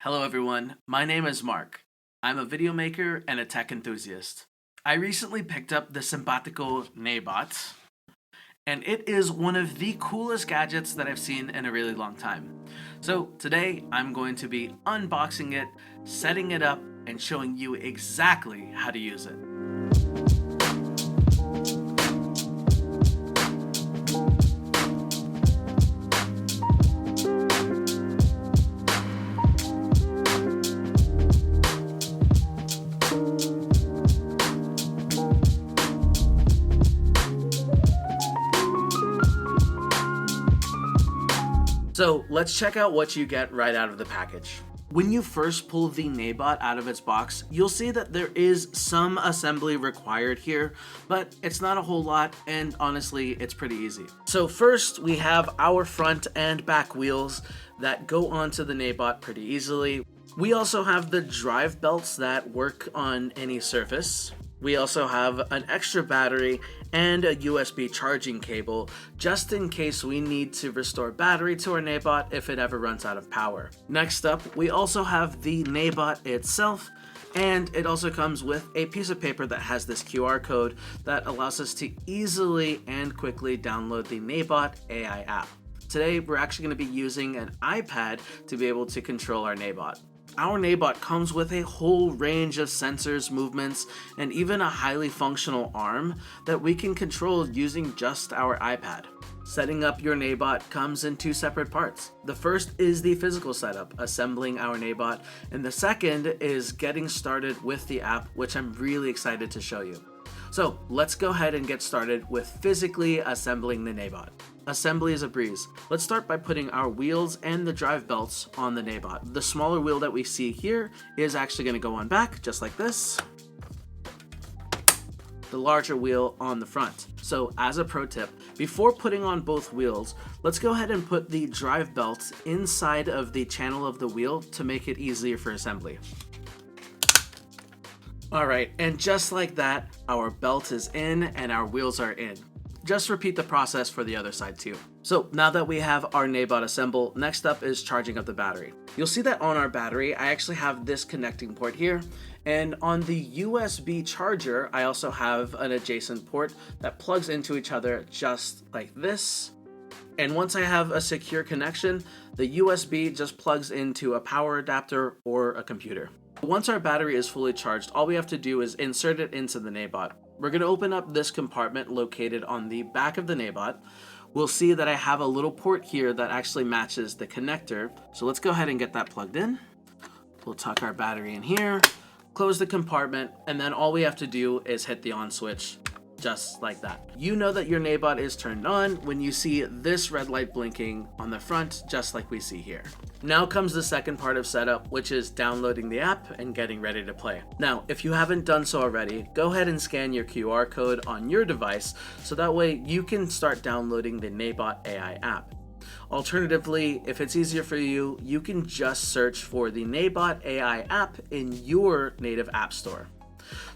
Hello everyone, my name is Mark. I'm a video maker and a tech enthusiast. I recently picked up the simpatico Naybot, and it is one of the coolest gadgets that I've seen in a really long time. So today I'm going to be unboxing it, setting it up, and showing you exactly how to use it. So let's check out what you get right out of the package. When you first pull the Naybot out of its box, you'll see that there is some assembly required here, but it's not a whole lot, and honestly, it's pretty easy. So first, we have our front and back wheels that go onto the Naybot pretty easily. We also have the drive belts that work on any surface. We also have an extra battery and a USB charging cable just in case we need to restore battery to our Naybot if it ever runs out of power. Next up, we also have the Naybot itself, and it also comes with a piece of paper that has this QR code that allows us to easily and quickly download the Naybot AI app. Today, we're actually going to be using an iPad to be able to control our Naybot. Our Naybot comes with a whole range of sensors, movements, and even a highly functional arm that we can control using just our iPad. Setting up your Naybot comes in two separate parts. The first is the physical setup, assembling our Naybot, and the second is getting started with the app, which I'm really excited to show you. So let's go ahead and get started with physically assembling the Naybot. Assembly is a breeze. Let's start by putting our wheels and the drive belts on the Naybot. The smaller wheel that we see here is actually going to go on back, just like this. The larger wheel on the front. So as a pro tip, before putting on both wheels, let's go ahead and put the drive belt inside of the channel of the wheel to make it easier for assembly. Alright, and just like that, our belt is in and our wheels are in. Just repeat the process for the other side too. So now that we have our Naybot assembled, next up is charging up the battery. You'll see that on our battery, I actually have this connecting port here, and on the USB charger, I also have an adjacent port that plugs into each other just like this. And once I have a secure connection, the USB just plugs into a power adapter or a computer. Once our battery is fully charged, all we have to do is insert it into the Naybot. We're going to open up this compartment located on the back of the Naybot. We'll see that I have a little port here that actually matches the connector. So let's go ahead and get that plugged in. We'll tuck our battery in here, close the compartment, and then all we have to do is hit the on switch. Just like that. You know that your Naybot is turned on when you see this red light blinking on the front, just like we see here. Now comes the second part of setup, which is downloading the app and getting ready to play. Now, if you haven't done so already, go ahead and scan your QR code on your device so that way you can start downloading the Naybot AI app. Alternatively, if it's easier for you, you can just search for the Naybot AI app in your native app store.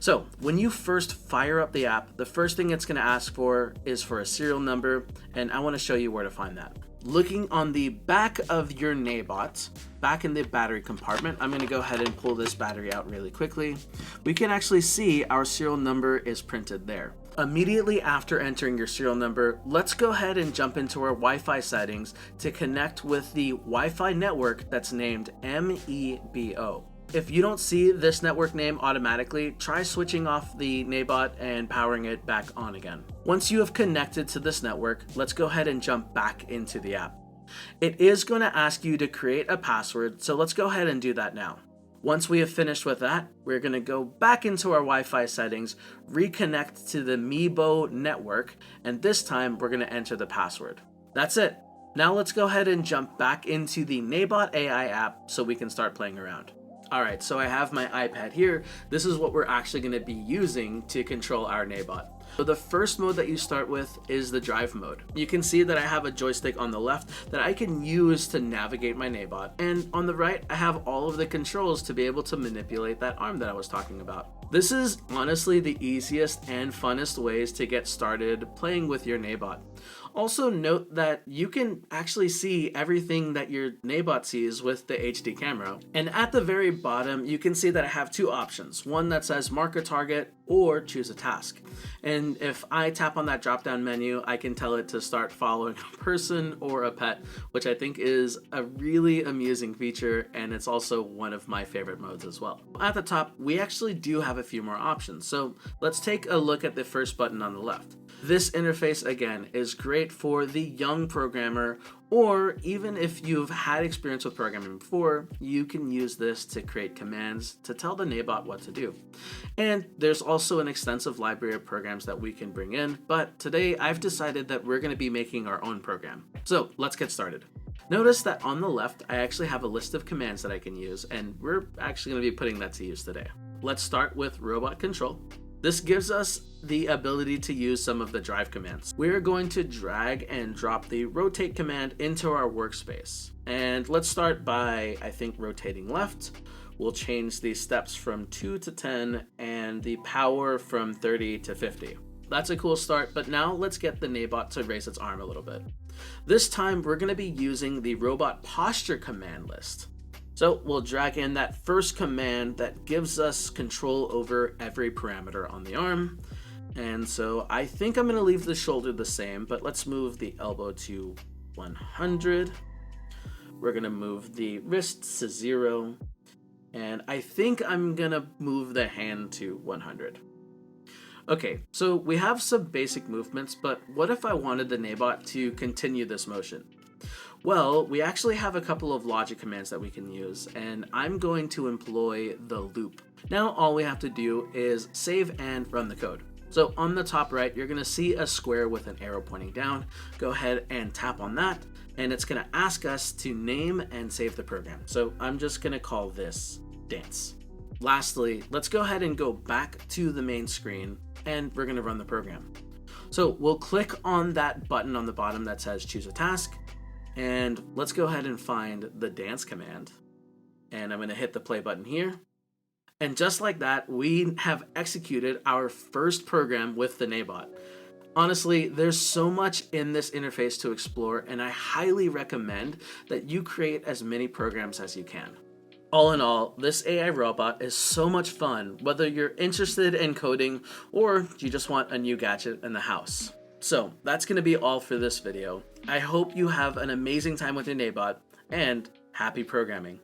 So when you first fire up the app, the first thing it's going to ask for is for a serial number, and I want to show you where to find that. Looking on the back of your Naybot, back in the battery compartment, I'm going to go ahead and pull this battery out really quickly. We can actually see our serial number is printed there. Immediately after entering your serial number, let's go ahead and jump into our Wi-Fi settings to connect with the Wi-Fi network that's named MEBO. If you don't see this network name automatically, try switching off the Naybot and powering it back on again. Once you have connected to this network, let's go ahead and jump back into the app. It is going to ask you to create a password, so let's go ahead and do that now. Once we have finished with that, we're going to go back into our Wi-Fi settings, reconnect to the MEBO network, and this time we're going to enter the password. That's it. Now let's go ahead and jump back into the Naybot AI app so we can start playing around. Alright, so I have my iPad here. This is what we're actually going to be using to control our Naybot. So the first mode that you start with is the drive mode. You can see that I have a joystick on the left that I can use to navigate my Naybot, and on the right I have all of the controls to be able to manipulate that arm that I was talking about. This is honestly the easiest and funnest ways to get started playing with your Naybot. Also note that you can actually see everything that your Naybot sees with the HD camera. And at the very bottom, you can see that I have two options. One that says mark a target or choose a task. And if I tap on that drop down menu, I can tell it to start following a person or a pet, which I think is a really amusing feature, and it's also one of my favorite modes as well. At the top, we actually do have a few more options. So let's take a look at the first button on the left. This interface, again, is great for the young programmer, or even if you've had experience with programming before, you can use this to create commands to tell the Naybot what to do. And there's also an extensive library of programs that we can bring in, but today I've decided that we're going to be making our own program. So let's get started. Notice that on the left, I actually have a list of commands that I can use, and we're actually going to be putting that to use today. Let's start with robot control. This gives us the ability to use some of the drive commands. We're going to drag and drop the rotate command into our workspace. And let's start by, I think, rotating left. We'll change the steps from 2 to 10 and the power from 30 to 50. That's a cool start, but now let's get the Naybot to raise its arm a little bit. This time, we're going to be using the robot posture command list. So we'll drag in that first command that gives us control over every parameter on the arm. And so I think I'm going to leave the shoulder the same, but let's move the elbow to 100. We're going to move the wrist to 0. And I think I'm going to move the hand to 100. Okay, so we have some basic movements, but what if I wanted the Naybot to continue this motion? Well, we actually have a couple of logic commands that we can use, and I'm going to employ the loop. Now all we have to do is save and run the code. So on the top right, you're going to see a square with an arrow pointing down. Go ahead and tap on that, and it's going to ask us to name and save the program. So I'm just going to call this dance. Lastly, let's go ahead and go back to the main screen, and we're going to run the program. So we'll click on that button on the bottom that says choose a task. And let's go ahead and find the dance command. And I'm going to hit the play button here. And just like that, we have executed our first program with the Naybot. Honestly, there's so much in this interface to explore, and I highly recommend that you create as many programs as you can. All in all, this AI robot is so much fun, whether you're interested in coding or you just want a new gadget in the house. So that's going to be all for this video. I hope you have an amazing time with your Naybot, and happy programming.